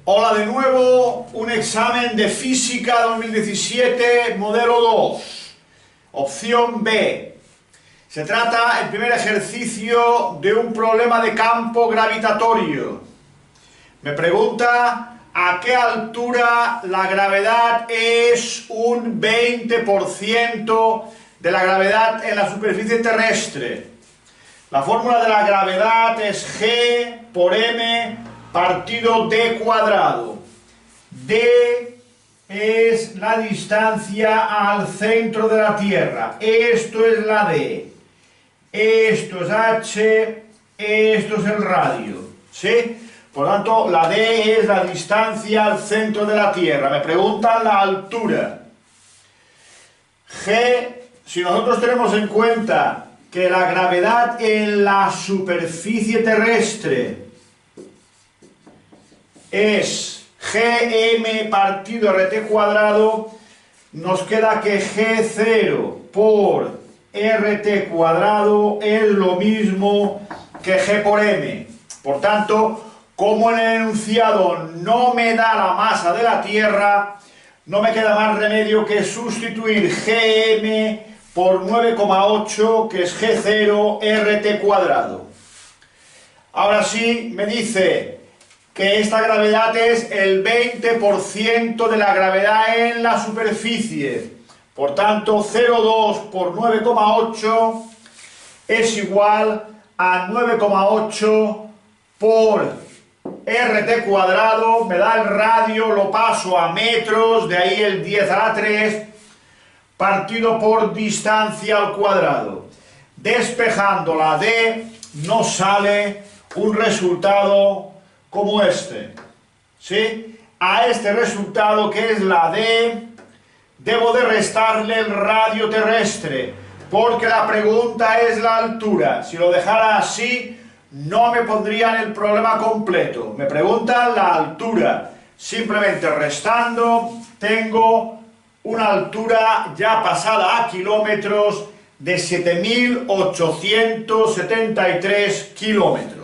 Hola de nuevo, un examen de Física 2017, modelo 2, opción B. Se trata, el primer ejercicio, de un problema de campo gravitatorio. Me pregunta a qué altura la gravedad es un 20% de la gravedad en la superficie terrestre. La fórmula de la gravedad es G por M partido D cuadrado. D es la distancia al centro de la Tierra. Esto es la D. Esto es H. Esto es el radio. ¿Sí? Por lo tanto, la D es la distancia al centro de la Tierra. Me preguntan la altura. G, si nosotros tenemos en cuenta que la gravedad en la superficie terrestre es Gm partido RT cuadrado, nos queda que G0 por RT cuadrado es lo mismo que G por M. Por tanto, como en el enunciado no me da la masa de la Tierra, no me queda más remedio que sustituir Gm por 9,8, que es G0 RT cuadrado. Ahora sí, me dice que esta gravedad es el 20% de la gravedad en la superficie. Por tanto, 0,2 por 9,8 es igual a 9,8 por RT cuadrado. Me da el radio, lo paso a metros, de ahí el 10 a la 3, partido por distancia al cuadrado. Despejando la D, nos sale un resultado como este. ¿Sí? A este resultado, que es la D, debo de restarle el radio terrestre, porque la pregunta es la altura. Si lo dejara así, no me pondrían el problema completo. Me preguntan la altura. Simplemente restando, tengo una altura ya pasada a kilómetros de 7.873 kilómetros.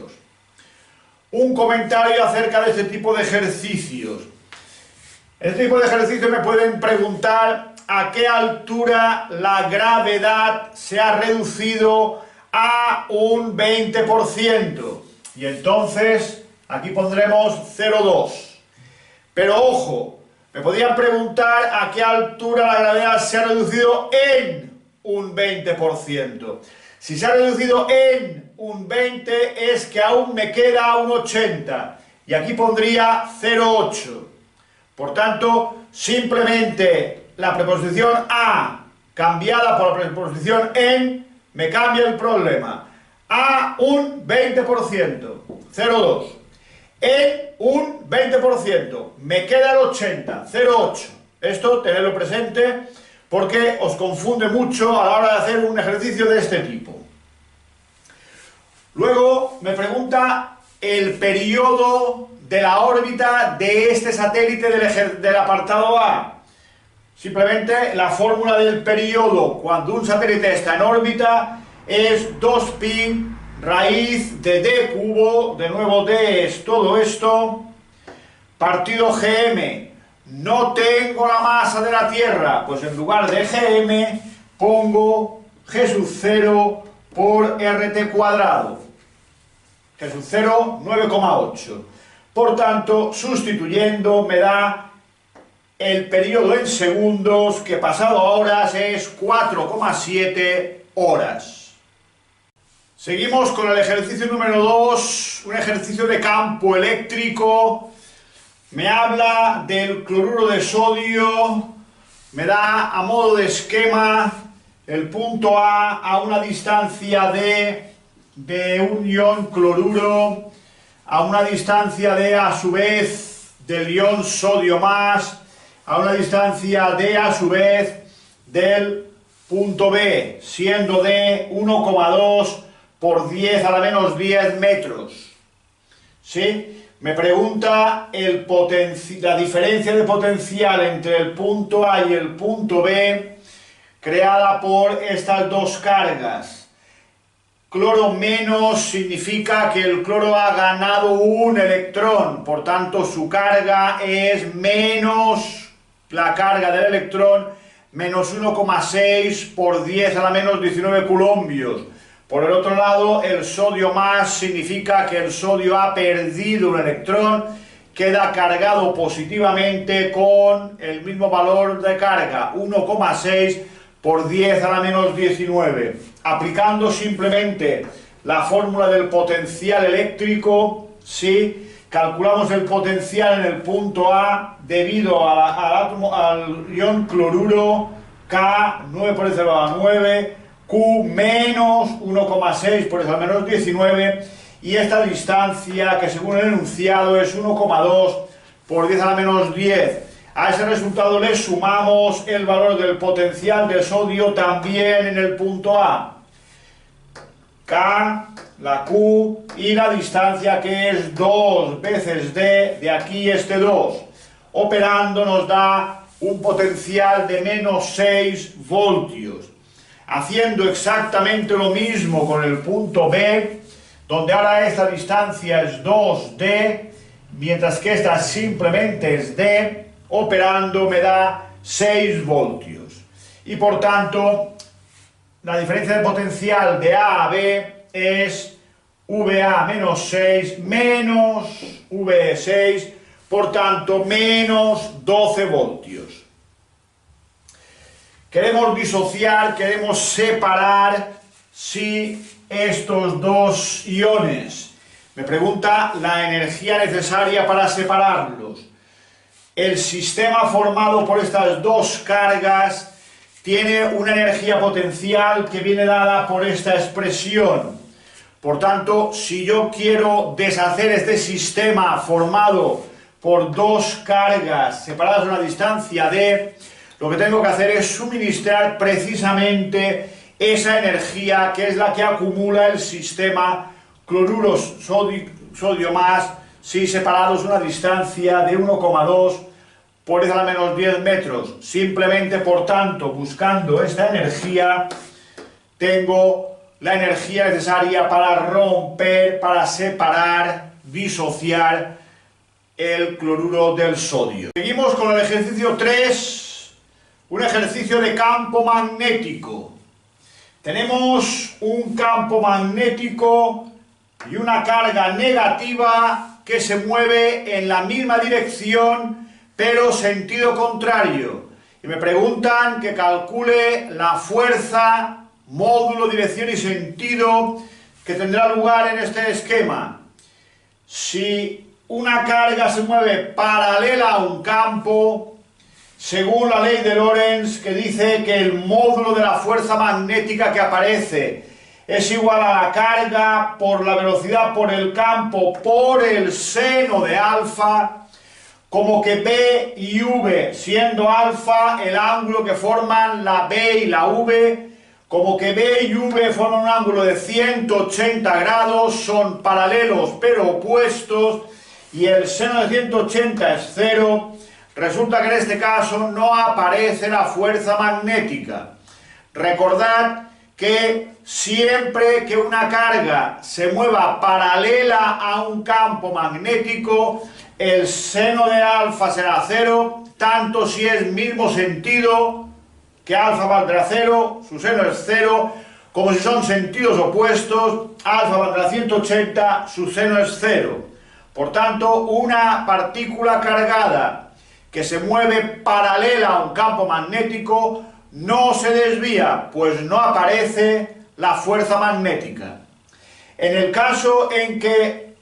Un comentario acerca de este tipo de ejercicios. En este tipo de ejercicios me pueden preguntar a qué altura la gravedad se ha reducido a un 20%. Y entonces aquí pondremos 0,2. Pero ojo, me podrían preguntar a qué altura la gravedad se ha reducido en un 20%. Si se ha reducido en un 20, es que aún me queda un 80. Y aquí pondría 0,8. Por tanto, simplemente la preposición a cambiada por la preposición en me cambia el problema. A un 20%, 0,2. En un 20%, me queda el 80, 0,8. Esto tenedlo presente porque os confunde mucho a la hora de hacer un ejercicio de este tipo. Luego me pregunta el periodo de la órbita de este satélite del apartado A. Simplemente la fórmula del periodo cuando un satélite está en órbita es 2pi raíz de d cubo, de nuevo d es todo esto, partido gm. No tengo la masa de la Tierra, pues en lugar de gm pongo g sub 0 por rt cuadrado. G sub 0, 9,8. Por tanto, sustituyendo me da el periodo en segundos, que pasado a horas es 4,7 horas. Seguimos con el ejercicio número 2, un ejercicio de campo eléctrico. Me habla del cloruro de sodio, me da a modo de esquema el punto A una distancia de un ion cloruro, a una distancia D a su vez del ion sodio más, a una distancia D a su vez del punto B, siendo D 1,2 por 10 a la menos 10 metros. ¿Sí? Me pregunta la diferencia de potencial entre el punto A y el punto B creada por estas dos cargas. cloro menos significa que el cloro ha ganado un electrón, por tanto su carga es menos la carga del electrón, menos 1,6 por 10 a la menos 19 coulombios. Por el otro lado, el sodio más significa que el sodio ha perdido un electrón, queda cargado positivamente con el mismo valor de carga, 1,6 por 10 a la menos 19. Aplicando simplemente la fórmula del potencial eléctrico, ¿sí? Calculamos el potencial en el punto A debido al ion cloruro, K, 9 por 10 a la 9, Q menos 1,6 por 10 a la menos 19, y esta distancia, que según el enunciado es 1,2 por 10 a la menos 10. A ese resultado le sumamos el valor del potencial de sodio también en el punto A. K, la Q y la distancia, que es 2 veces D, de aquí este 2. Operando nos da un potencial de menos 6 voltios. Haciendo exactamente lo mismo con el punto B, donde ahora esta distancia es 2D, mientras que esta simplemente es D, operando me da 6 voltios. Y por tanto, la diferencia de potencial de A a B es VA menos 6 menos VE6, por tanto menos 12 voltios. Queremos disociar, queremos separar estos dos iones. Me pregunta la energía necesaria para separarlos. El sistema formado por estas dos cargas tiene una energía potencial que viene dada por esta expresión. Por tanto, si yo quiero deshacer este sistema formado por dos cargas separadas a una distancia d, lo que tengo que hacer es suministrar precisamente esa energía que es la que acumula el sistema cloruro sodio más, si separados a una distancia de 1,2 por 10 a la menos 10 metros. Simplemente, por tanto, buscando esta energía, tengo la energía necesaria para romper, para separar, disociar el cloruro del sodio. Seguimos con el ejercicio 3, un ejercicio de campo magnético. Tenemos un campo magnético y una carga negativa que se mueve en la misma dirección, pero sentido contrario. Y me preguntan que calcule la fuerza, módulo, dirección y sentido que tendrá lugar en este esquema. Si una carga se mueve paralela a un campo, según la ley de Lorentz, que dice que el módulo de la fuerza magnética que aparece es igual a la carga por la velocidad por el campo por el seno de alfa, como que B y V, siendo alfa el ángulo que forman la B y la V, como que B y V forman un ángulo de 180 grados, son paralelos pero opuestos, y el seno de 180 es 0, resulta que en este caso no aparece la fuerza magnética. Recordad que siempre que una carga se mueva paralela a un campo magnético, el seno de alfa será 0, tanto si es mismo sentido, que alfa valdrá 0, su seno es 0, como si son sentidos opuestos, alfa valdrá 180, su seno es 0. Por tanto, una partícula cargada que se mueve paralela a un campo magnético no se desvía, pues no aparece la fuerza magnética. En el caso en que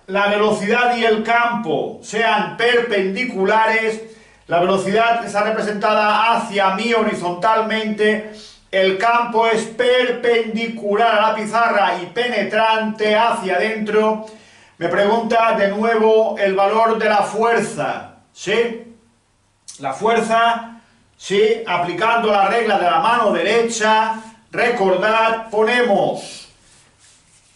la velocidad y el campo sean perpendiculares, la velocidad está representada hacia mí horizontalmente, el campo es perpendicular a la pizarra y penetrante hacia adentro. Me pregunta de nuevo el valor de la fuerza, ¿sí? La fuerza, ¿sí? Aplicando la regla de la mano derecha, recordad, ponemos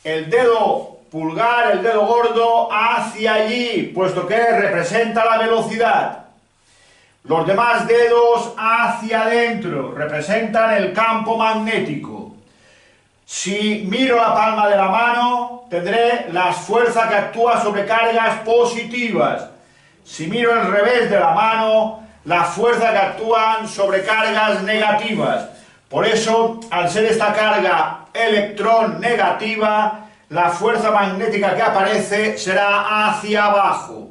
el dedo pulgar, el dedo gordo, hacia allí, puesto que representa la velocidad. Los demás dedos hacia adentro, representan el campo magnético. Si miro la palma de la mano, tendré la fuerza que actúa sobre cargas positivas. Si miro el revés de la mano, la fuerza que actúan sobre cargas negativas. Por eso, al ser esta carga electrón negativa, la fuerza magnética que aparece será hacia abajo.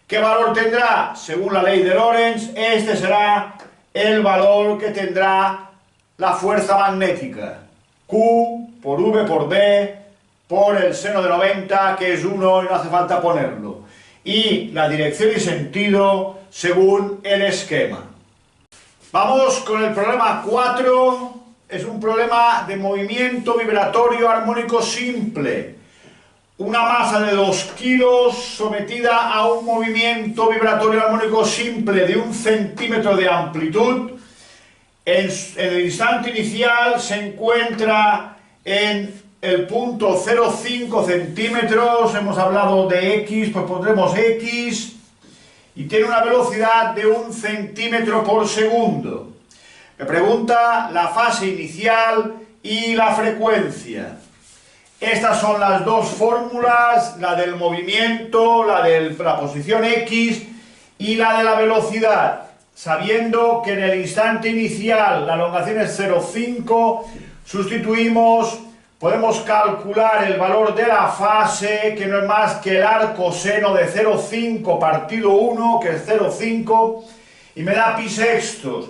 ¿Qué valor tendrá? Según la ley de Lorentz, este será el valor que tendrá la fuerza magnética. Q por V por D por el seno de 90, que es 1 y no hace falta ponerlo. Y la dirección y sentido según el esquema. Vamos con el problema 4. Es un problema de movimiento vibratorio armónico simple. Una masa de 2 kilos sometida a un movimiento vibratorio armónico simple de 1 centímetro de amplitud. En el instante inicial se encuentra en el punto 0,5 centímetros, hemos hablado de X, pues pondremos X, y tiene una velocidad de 1 centímetro por segundo. Me pregunta la fase inicial y la frecuencia. Estas son las dos fórmulas, la del movimiento, la de la posición X y la de la velocidad. Sabiendo que en el instante inicial la elongación es 0,5, sustituimos, podemos calcular el valor de la fase, que no es más que el arco seno de 0,5 partido 1, que es 0,5, y me da pi sextos.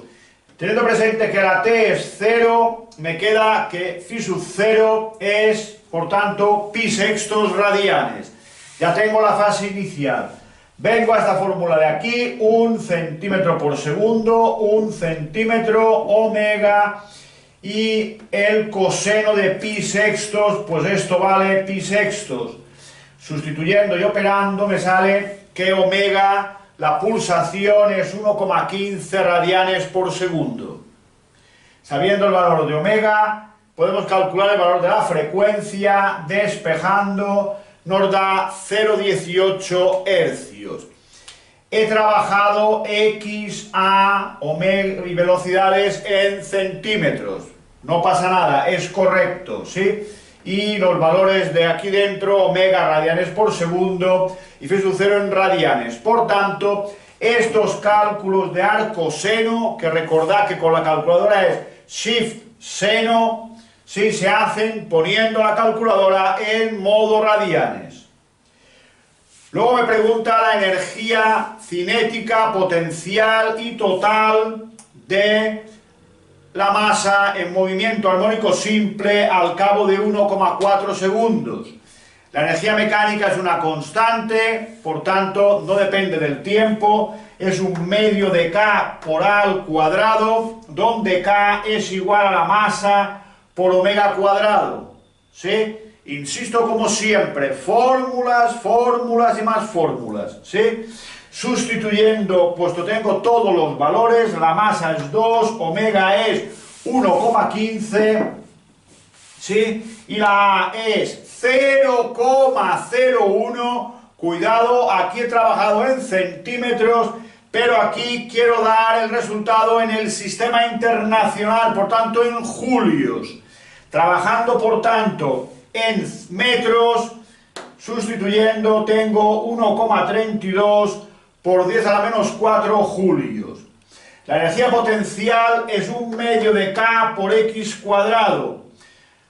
Teniendo presente que la t es 0, me queda que phi sub 0 es, por tanto, pi sextos radianes. Ya tengo la fase inicial. Vengo a esta fórmula de aquí, 1 centímetro por segundo, 1 centímetro, omega, y el coseno de pi sextos, pues esto vale pi sextos. Sustituyendo y operando me sale que omega, la pulsación es 1,15 radianes por segundo. Sabiendo el valor de omega, podemos calcular el valor de la frecuencia, despejando, nos da 0,18 hercios. He trabajado X, A, omega y velocidades en centímetros. No pasa nada, es correcto, ¿sí? Y los valores de aquí dentro, omega radianes por segundo y phi sub 0 en radianes. Por tanto, estos cálculos de arco seno, que recordad que con la calculadora es shift seno, ¿sí? Se hacen poniendo la calculadora en modo radianes. Luego me pregunta la energía cinética, potencial y total de la masa en movimiento armónico simple al cabo de 1,4 segundos. La energía mecánica es una constante, por tanto no depende del tiempo, es un medio de K por A al cuadrado, donde K es igual a la masa por omega cuadrado, ¿sí? Insisto, como siempre, fórmulas, fórmulas y más fórmulas, ¿sí? Sustituyendo, puesto tengo todos los valores, la masa es 2, omega es 1,15, ¿sí? Y la A es 0,01, cuidado, aquí he trabajado en centímetros, pero aquí quiero dar el resultado en el sistema internacional, por tanto en julios. Trabajando, por tanto, en metros, sustituyendo, tengo 1,32 por 10 a la menos 4 julios. La energía potencial es un medio de K por X cuadrado.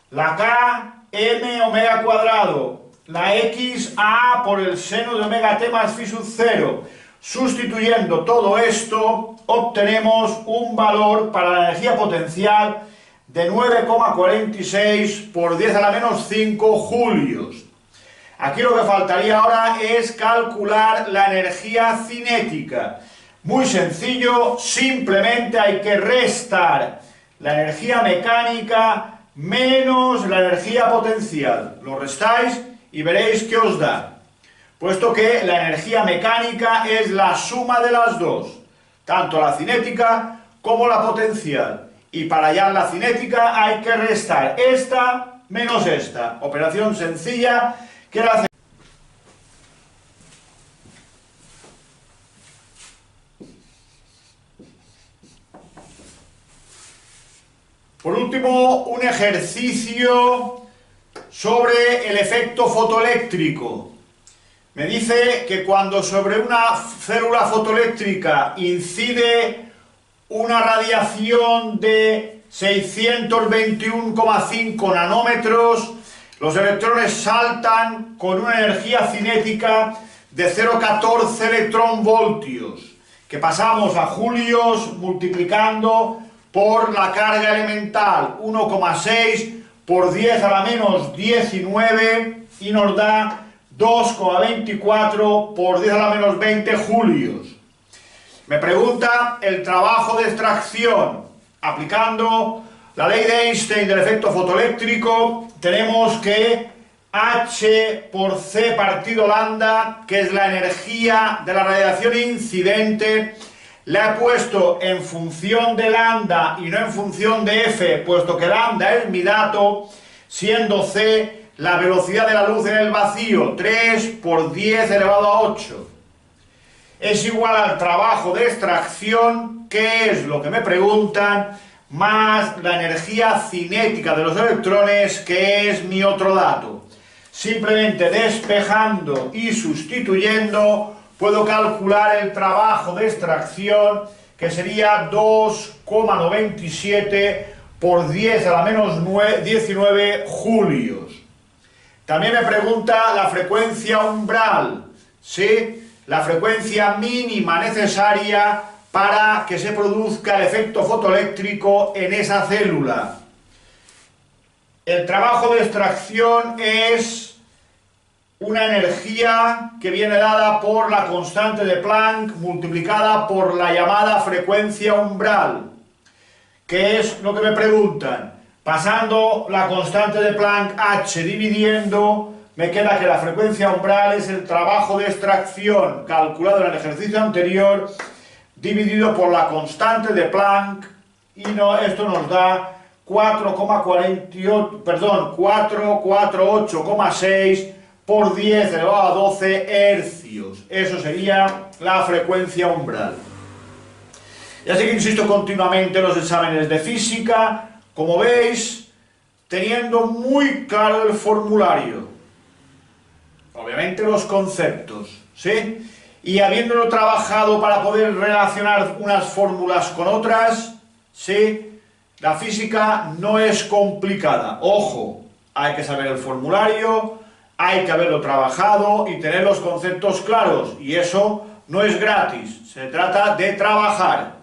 La K, M omega cuadrado. La X, A por el seno de omega t más phi sub 0. Sustituyendo todo esto, obtenemos un valor para la energía potencial de 9,46 por 10 a la menos 5 julios. Aquí lo que faltaría ahora es calcular la energía cinética. Muy sencillo, simplemente hay que restar la energía mecánica menos la energía potencial. Lo restáis y veréis qué os da. Puesto que la energía mecánica es la suma de las dos, tanto la cinética como la potencial. Y para hallar la cinética hay que restar esta menos esta. Operación sencilla que la hacemos. Por último, un ejercicio sobre el efecto fotoeléctrico. Me dice que cuando sobre una célula fotoeléctrica incide una radiación de 621,5 nanómetros, los electrones saltan con una energía cinética de 0,14 electronvoltios, que pasamos a julios multiplicando por la carga elemental, 1,6 por 10 a la menos 19, y nos da 2,24 por 10 a la menos 20 julios. Me pregunta el trabajo de extracción. Aplicando la ley de Einstein del efecto fotoeléctrico, tenemos que H por C partido lambda, que es la energía de la radiación incidente, la he puesto en función de lambda y no en función de F, puesto que lambda es mi dato, siendo C la velocidad de la luz en el vacío, 3 por 10 elevado a 8. Es igual al trabajo de extracción, que es lo que me preguntan, más la energía cinética de los electrones, que es mi otro dato. Simplemente despejando y sustituyendo, puedo calcular el trabajo de extracción, que sería 2,97 por 10 a la menos 19 julios. También me pregunta la frecuencia umbral, ¿sí? La frecuencia mínima necesaria para que se produzca el efecto fotoeléctrico en esa célula. El trabajo de extracción es una energía que viene dada por la constante de Planck multiplicada por la llamada frecuencia umbral, que es lo que me preguntan. Pasando la constante de Planck H dividiendo, me queda que la frecuencia umbral es el trabajo de extracción calculado en el ejercicio anterior dividido por la constante de Planck, y esto nos da 448,6 por 10 elevado a 12 hercios. Eso sería la frecuencia umbral. Ya sé que insisto continuamente en los exámenes de física, como veis, teniendo muy claro el formulario, obviamente los conceptos, ¿sí? Y habiéndolo trabajado para poder relacionar unas fórmulas con otras, ¿sí? La física no es complicada. Ojo, hay que saber el formulario, hay que haberlo trabajado y tener los conceptos claros. Y eso no es gratis, se trata de trabajar.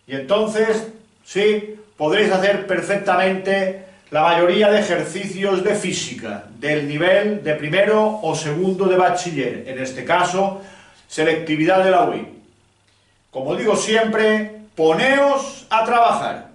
Y entonces, sí, podréis hacer perfectamente la mayoría de ejercicios de física del nivel de primero o segundo de bachiller, en este caso, selectividad de la UI. Como digo siempre, poneos a trabajar.